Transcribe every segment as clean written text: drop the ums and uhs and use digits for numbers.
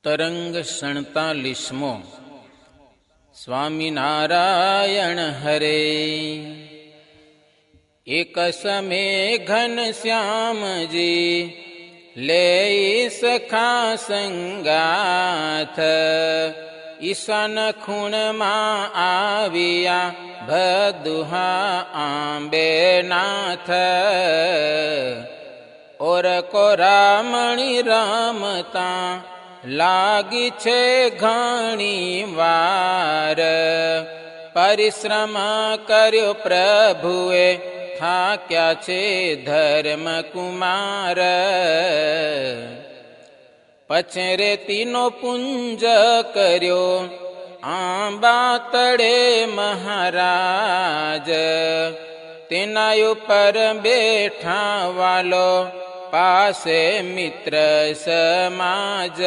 તરંગ 47મો સ્વામિનારાયણ હરે. એક સમે ઘન શ્યામજી લે સખા સંગાથ, ઈશાન ખૂણમાં આવ્યા ભદુહા આંબે નાથ. ઓર કોરામણી રમતા લાગી છે ઘણી વાર, પરિશ્રમ કર્યો પ્રભુએ થાક્યા છે ધર્મ કુમાર. પછી રેતીનો પુંજ કર્યો આંબા તળે મહારાજ, તેના ઉપર બેઠા વાલો પાસે મિત્ર સમાજ.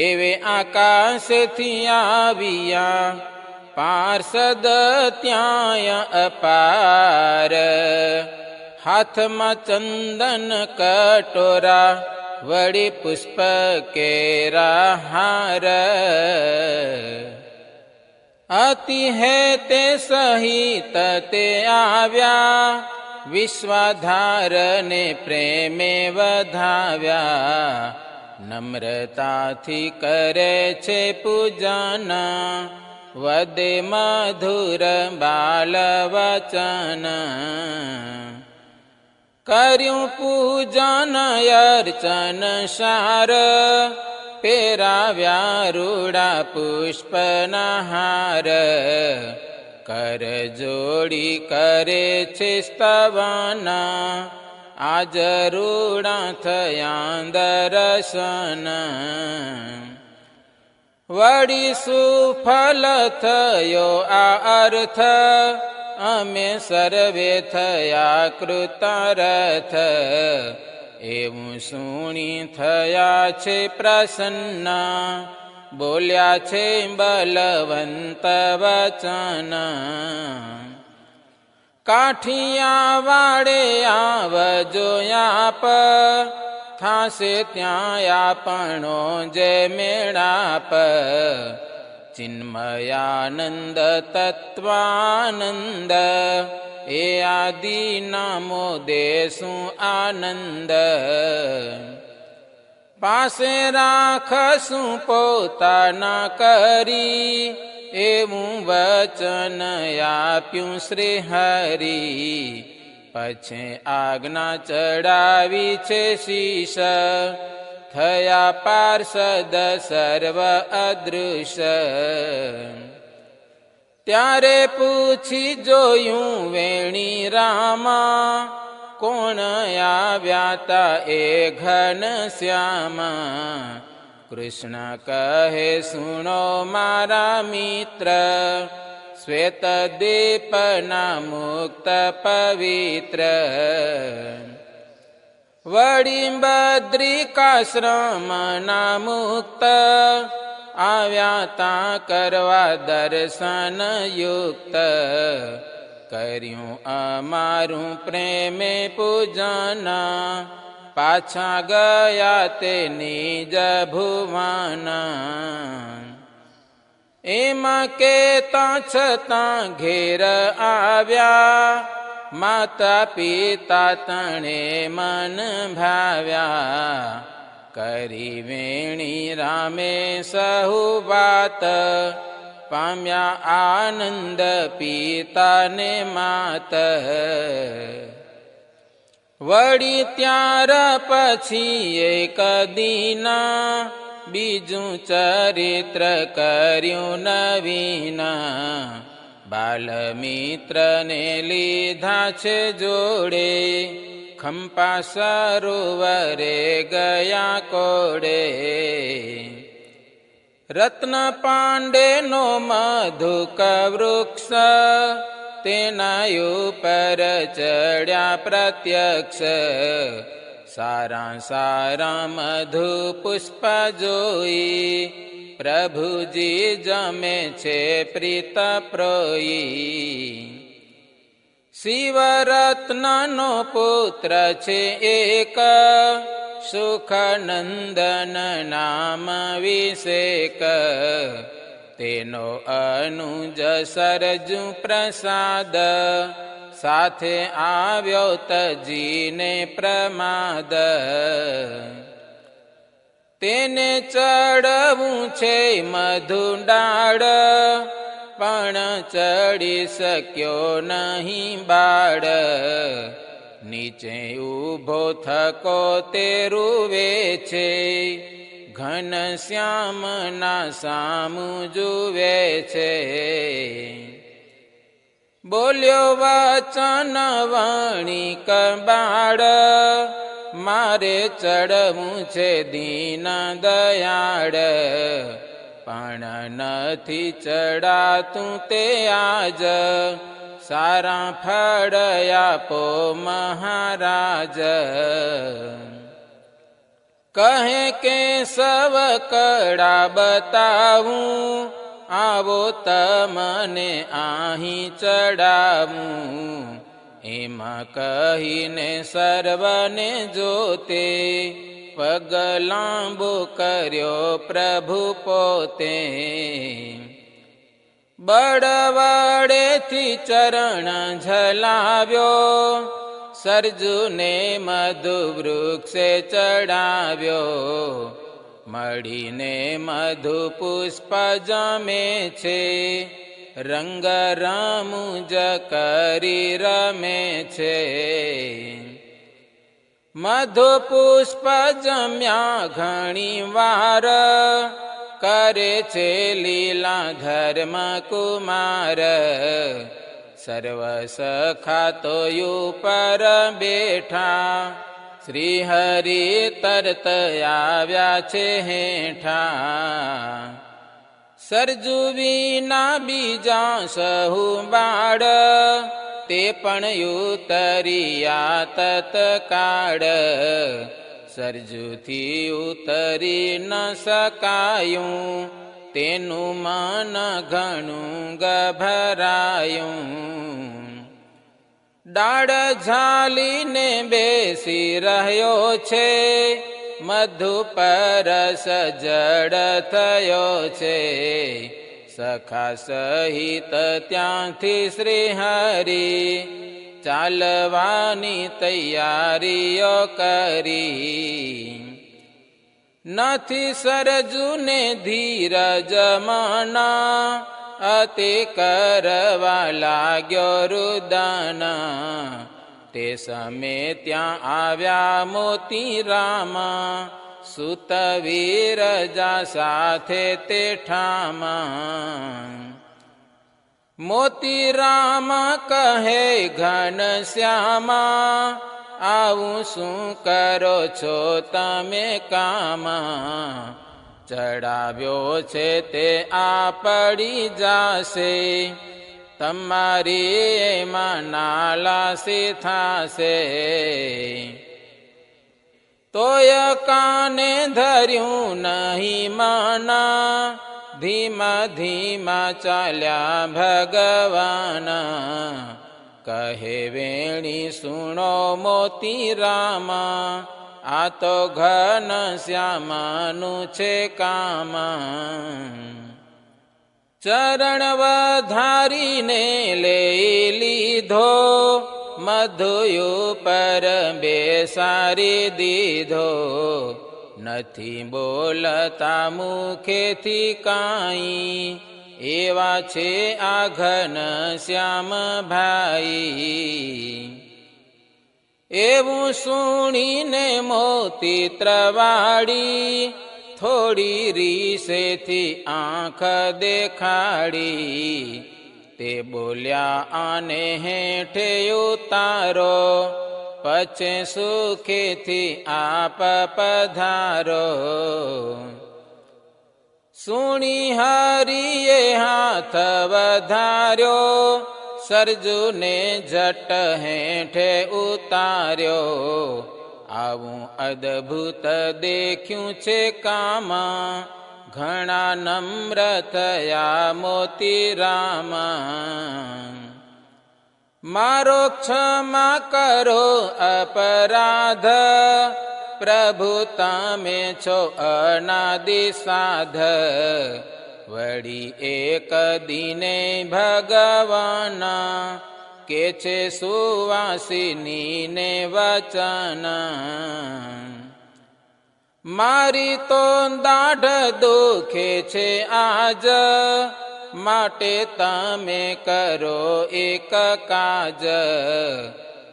એવે આકાશથી આવ્યા પાર્ષદ ત્યાંય અપાર, હાથમાં ચંદન કટોરા વળી પુષ્પ કેરા હાર. અતિ હે તે સહિત તે આવ્યા, વિશ્વાધારને પ્રેમે વધાવ્યા. નમ્રતાથી કરે છે પૂજન, વદે મધુર બાલ વચન. કર્યું પૂજન અર્ચન સાર, પહેરાવ્યા રૂડા પુષ્પના હાર. કર જોડી કરે છે સ્તવન, આજ રૂડા થયા દર્શન. વળી સુફલ થયો આ અર્થ, અમે સર્વે થયા કૃતાર્થ. એવું સુણી થયા છે પ્રસન્ન, બોલ્યા છે બલવંત વચન. કાઠિયા વાડે આવજો આપ, થાશે ત્યાં આપણો જે મેળાપ. ચિન્મયાનંદ તત્વાનંદ, એ આદિ નામો દેશું આનંદ. પાસે રાખશું પોતાના કરી, એવું વચન આપ્યું શ્રી હરિ. પછી આજ્ઞા ચડાવી છે શીશ, થયા પાર્ષદ સર્વ અદૃશ્ય. ત્યારે પૂછી જોયું વેણી રામા, કોણ આવ્યા તા એ ઘન શ્યામા. કૃષ્ણ કહે સુણો મારા મિત્ર, શ્વેત દીપના મુક્ત પવિત્ર. વળી બદ્રિકાશ્રમના મુક્ત, આવ્યા તા કરવા દર્શન યુક્ત. કર્યું અમારું પ્રેમે પૂજન, પાછા ગયા તે નિજ ભુવન. એમાં કેતા છતાં ઘેર આવ્યા, માતા પિતા તણે મન ભાવ્યા. કરી વેણી રામે સહુ વાત, પામ્યા આનંદ પિતાને માત. વળી ત્યાર પછી એક દીના, બીજું ચરિત્ર કર્યું નવીન. બાલમિત્રને લીધા છે જોડે, ખંપા સરોવરે ગયા કોડે. રત્ન પાંડેનો મધુક વૃક્ષ, તેના ઉપર ચડ્યા પ્રત્યક્ષ. સારા સારા મધુ પુષ્પ જોઈ, પ્રભુજી જમે છે પ્રીત પ્રોઈ. શિવરત્નનો પુત્ર છે એક, સુખનંદન નામ વિષેક, તેનો અનુજ સરજુ પ્રસાદ, સાથે આવ્યો તજીને પ્રમાદ. તેને ચડવું છે મધુડાળ, પણ ચડી શક્યો નહીં બાળ. નીચે ઊભો થકો તે રૂવે છે, ઘનશ્યામના સામું જુએ છે. બોલ્યો વચન વણિક બાળ, મારે ચડવું છે દીન દયાળ. પણ નથી ચડાતું તે આજ, સારા ફળ આપો મહારાજ. કહે કે સવ કળા બતાવું, આવો તમને અહીં ચડાવું. એમાં કહીને સર્વને જોતે, પગ લાંબો કર્યો પ્રભુ પોતે. બળવડેથી ચરણ ઝલાવ્યો, સરજુને મધુ વૃક્ષે ચડાવ્યો. મળીને મધુ પુષ્પ જમે છે, રંગ રમૂજ કરી રમે છે. મધુ પુષ્પ જમ્યા ઘણી વાર, કરે છે લીલા ધર્મ કુમાર. સર્વ સખા તો ઉપર બેઠા, શ્રી હરિ તરત આવ્યા છે હેઠા. સરજુ વિના બીજા સહુ બાળ, તે પણ ઉતર્યા તત્કાળ. સરજુથી ઉતરી ન શકાયું, તેનું મન ઘણું ગભરાયું. ડાળ ઝાલીને બેસી રહ્યો છે, મધુ પરસ જડ થયો છે. સખા સહિત ત્યાંથી શ્રી હરિ, ચાલવાની તૈયારીઓ કરી. નથી સરજુને ધીરજ મના, અતિ કરવા લાગ્યો રુદન. તે સમે ત્યાં આવ્યા મોતી રામા, સુત વિરજા સાથે તે ઠામા. મોતી રામ કહે ઘનશ્યામા, આવું શું કરો છો તમે કામા. ચડાવ્યો છે તે આ પડી જાશે, તમારી એમાં નાલાસી થાશે. તોય કાને ધર્યું નહીં માના, ધીમા ધીમા ચાલ્યા ભગવાન. કહે વેણી સુણો મોતી રામા, આ તો ઘનશ્યામનું છે કામ. ચરણ વધારીને લઈ લીધો, મધુયું પર બેસારી દીધો. નથી બોલતા મુખેથી કાંઈ, એવા છે આ ઘનશ્યામ ભાઈ. એવું સુણીને મોતી ત્રવાડી, થોડી રીસેથી આંખ દેખાડી. તે બોલ્યા આને હેઠે ઉતારો, પછે સુખેથી આપ પધારો. સુણી હરિએ હાથ વધાર્યો, સરજુને જટ હેઠે ઉતાર્યો. આવું અદ્ભુત દેખ્યું છે કામા, ઘણા નમ્ર થયા મોતી રામા. મારો ક્ષમા કરો અપરાધ, પ્રભુ તમે છો અનાદિ સાધ, વળી એક દિને ભગવાન કે છે સુવાસિની ને વચન. મારી તો દાઢ દુખે છે આજ, માટે તમે કરો એક કાજ.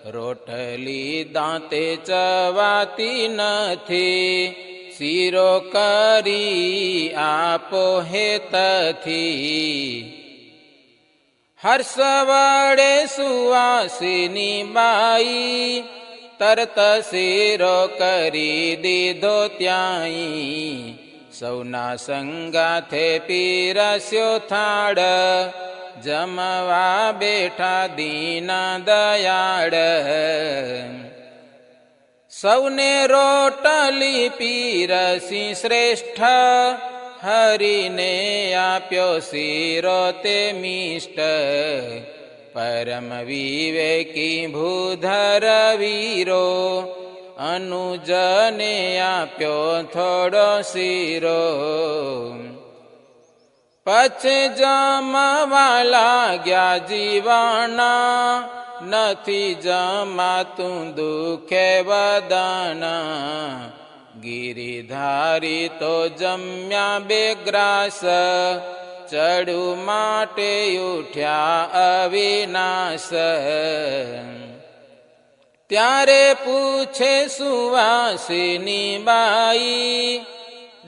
રોટલી દાંતે ચવાતી નથી, શીરો કરી આપો હેતથી. હર્ષ વડે સુવાસિની બાઈ, તરત શીરો કરી દીધો ત્યાંય. સૌના સંગાથે પીરસ્યો થાળ, જમવા બેઠા દીન દયાળ. સૌને રોટલી પીરસી શ્રેષ્ઠ, હરિને આપ્યો શીરો તે મિષ્ટ. પરમ વિવેકી ભૂધર વીરો, અનુજને આપ્યો થોડો શીરો. પછી જમવા લાગ્યા જીવાના, નથી જમાતું દુખે વદન. ગિરિધારી તો જમ્યા બેગ્રાસ, ચડુ માટે ઉઠ્યા અવિનાશ. ત્યારે પૂછે સુવાસિની બાઈ,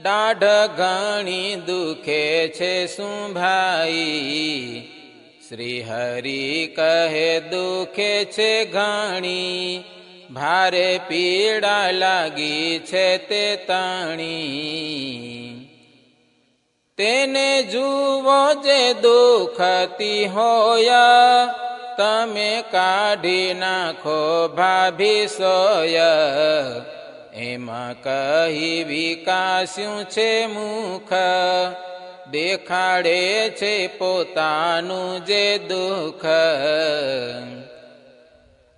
દાઢ ઘણી દુખે છે શું ભાઈ? શ્રી હરિ કહે દુખે છે ઘણી, ભારે પીડા લાગી છે તે તણી. તેને જુઓ જે દુખતી હોય, તમે કાઢી નાખો ભાભી સોય. એમાં કહી વિકાસ્યું છે મુખ, દેખાડે છે પોતાનું જે દુઃખ.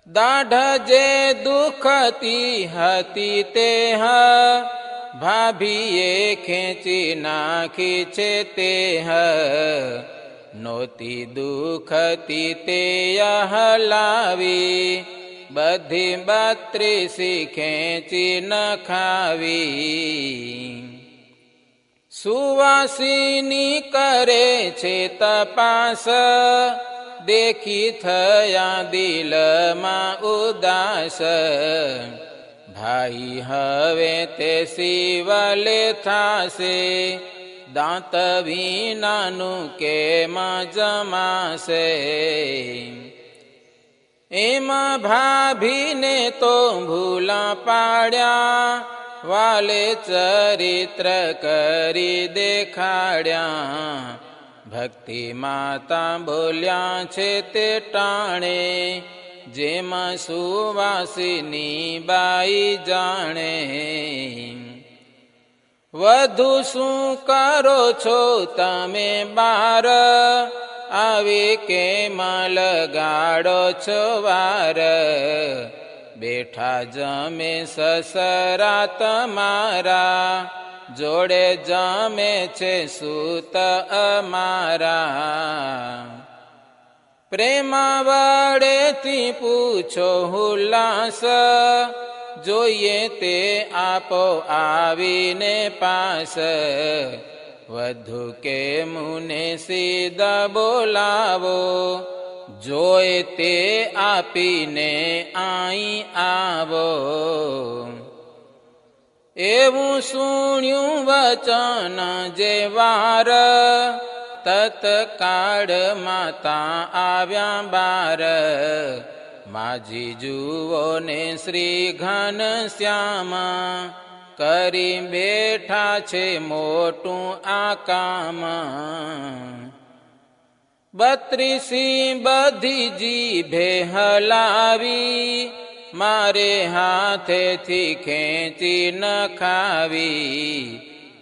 દાઢ જે દુખતી હતી તે ભાભીએ ખેંચી નાખી છે તે. નોતી દુખતી તે હલાવી, બધી 32 ખેંચી નખાવી. સુવાસિની કરે છે તપાસ, દેખી થયા દિલમાં ઉદાસ. ભાઈ હવે તે શિવલે થાશે, દાંત વિનાનું કેમાં જમાશે. એમાં ભાભીને તો ભૂલા પાડ્યા, વાલે ચરિત્ર કરી દેખાડ્યા. ભક્તિ માતા બોલ્યા છે તે ટાણે, જેમાં સુવાસિની બાઈ જાણે. વધુ શું કરો છો તમે બાર, આવી કેમાં લગાડો છો વાર. બેઠા જમે સસરા તમારા, જોડે જમે છે સૂત અમારા. પ્રેમ વડેથી પૂછો હુલ્લાસ, જોઈએ તે આપો આવીને પાસ. વધુ કે મુને સીધા બોલાવો, જોઈ તે આપીને આઈ આવો. એવું સુણ્યું વચન જે વાર, તત્કાળ માતા આવ્યા બાર. માજી જુઓ ને શ્રી ઘનશ્યામ, કરી બેઠા છે મોટું આ કામ. 32 બધી જીભે હલાવી, મારે હાથેથી ખેંચી નખાવી.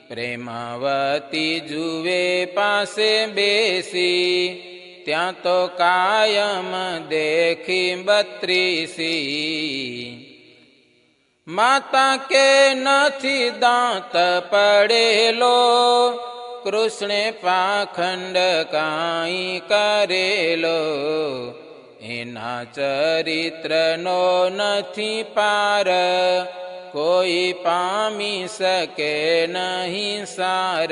પ્રેમાવતી જુએ પાસે બેસી, ત્યાં તો કાયમ દેખી 32. માતા કે નથી દાંત પડેલો, કૃષ્ણે પાખંડ કાંઈ કરેલો, એના ચરિત્રનો નથી પાર, કોઈ પામી શકે નહીં સાર.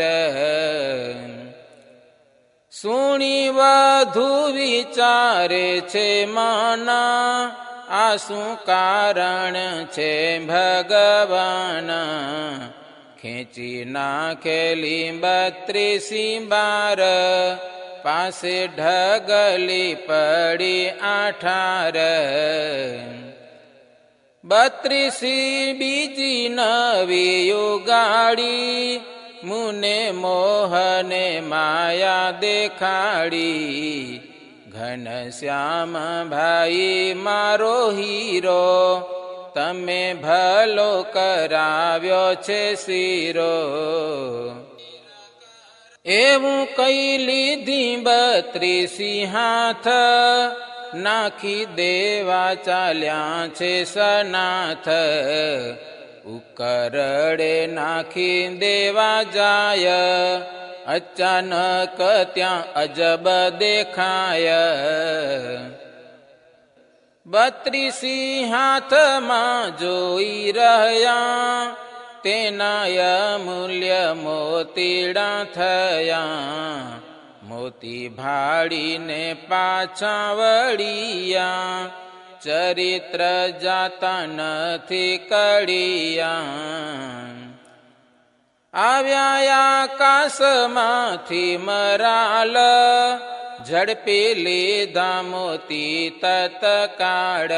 સુણી વધુ વિચારે છે માના, આ શું કારણ છે ભગવાન, ખેંચી નાખેલી 32 બાર, પાસે ઢગલી પડી 18. 32 બીજી નવી ઉગાડી, મુને મોહને માયા દેખાડી, ઘનશ્યામ ભાઈ મારો હીરો, તમે ભલો કરાવ્યો છે શીરો. એવું કઈ લીધી 32 હાથ, નાખી દેવા ચાલ્યા છે સનાથ, ઉકરડે નાખી દેવા જાય, અચાનક ત્યાં અજબ દેખાય. 32 હાથમાં જોઈ રહ્યા, તેના અમૂલ્ય મોતીડા થયા, મોતી ભાળીને પાછા વળિયા, ચરિત્ર જાતા નથી કડિયા. આવ્યા આકાશમાંથી મરાલ, ઝડપી લીધા મોતી તત્કાળ,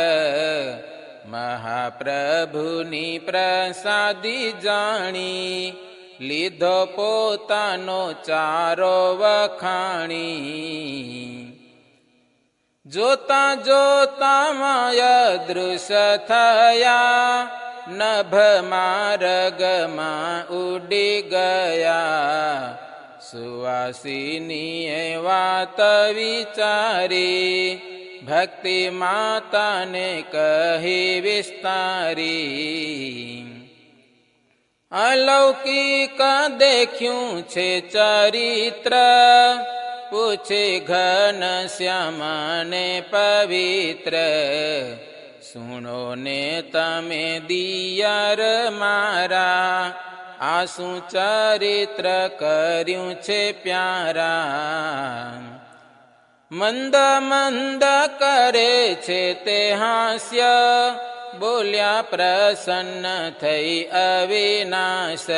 મહાપ્રભુની પ્રસાદી જાણી, લીધો પોતાનો ચારો વખાણી. જોતા જોતા માય દૃશ્ય થયા, નભ માર્ગમાં ઉડી ગયા, સુવાસિનીએ વાત વિચારી, ભક્તિ માતાને કહી વિસ્તારી. અલૌકિક દેખ્યું છે ચરિત્ર, પૂછે ઘનશ્યામને પવિત્ર, સુણો ને તમે દિયર મારા, આ શું ચરિત્ર કર્યું છે પ્યારા. મંદ મંદ કરે છે તે હાસ્ય, બોલ્યા પ્રસન્ન થઈ અવિનાશ,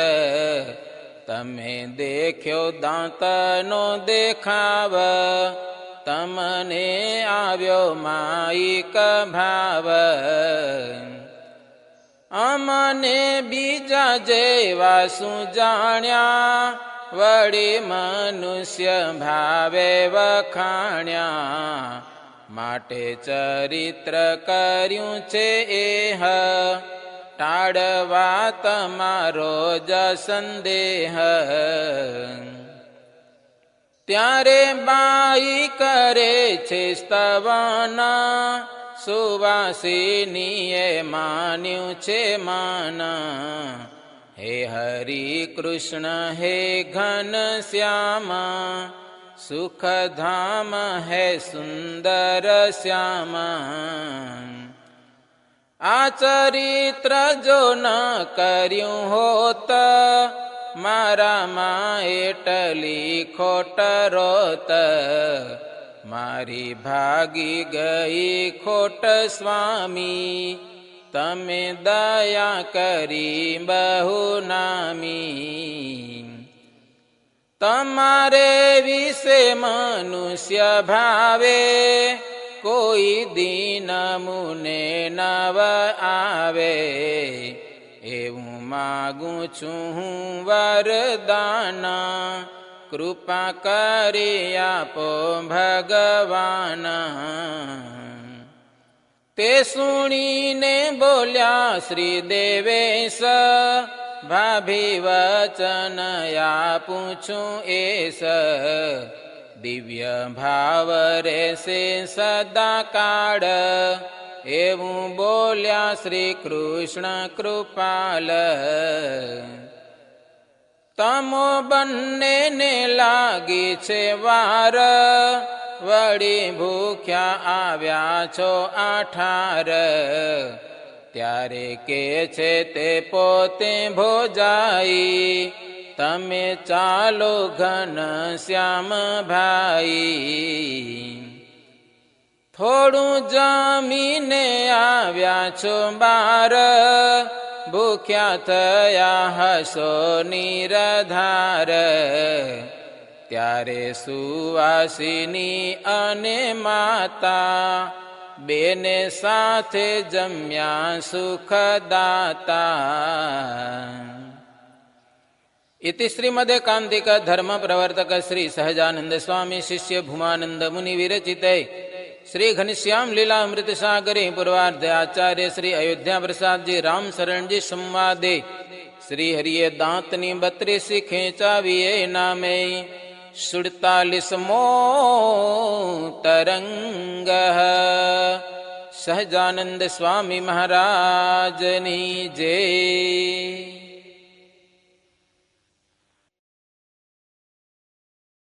તમે દેખ્યો દાંતનો દેખાવ, તમને આવ્યો માઈક ભાવ. અમને બીજા જેવા શું જાણ્યા, વળી મનુષ્ય ભાવે વખાણ્યા, માટે ચરિત્ર કર્યું છે એહ, ટાળવા તમારો જ સંદેહ. ત્યારે બાઈ કરે છે સ્તવના, સુવાસિનીએ માન્યું છે માના. હે હરિ કૃષ્ણ હે ઘનશ્યામ, સુખધામ હે સુંદર શ્યામ. આ ચરિત્ર જો ન કર્યું હોત, મારામાં એટલી ખોટ રોત, મારી ભાગી ગઈ ખોટ સ્વામી, તમે દયા કરી બહુ નામી. તમારે વિશે મનુષ્ય ભાવે, કોઈ દીન મુને નવ આવે, એવું માગું છું હું વરદાન, કૃપા કરી આપો ભગવાન. તે સુણીને બોલ્યા શ્રી દેવેશ, ભાભી વચન આપું છું એસ, દિવ્ય ભાવ રહેશે સદા કાળ, એવું બોલ્યા શ્રી કૃષ્ણ કૃપાલ. તમો બંનેને લાગી છે વાર, વળી ભૂખ્યા આવ્યા છો આઠાર. ત્યારે કે છે તે પોતે ભોજાઈ, તમે ચાલો ઘન શ્યામ ભાઈ. થોડું જમીને આવ્યા છો બાર, ભૂખ્યા થયા હસો નિરધાર. ત્યારે સુવાસિની અને માતા, બેને સાથે જમ્યા સુખદાતા. इति श्रीमदेकान्तिक धर्म प्रवर्तक श्री सहजानंद स्वामी शिष्य भूमानंद मुनि विरचिते श्री घनश्याम लीला अमृत सागरे पूर्वार्ध आचार्य श्री अयोध्या प्रसाद जी राम शरण जी संवादे श्री हरिये दांतनी 32 खेचाविये नामे 47मो तरंग. सहजानंद स्वामी महाराजनी जय.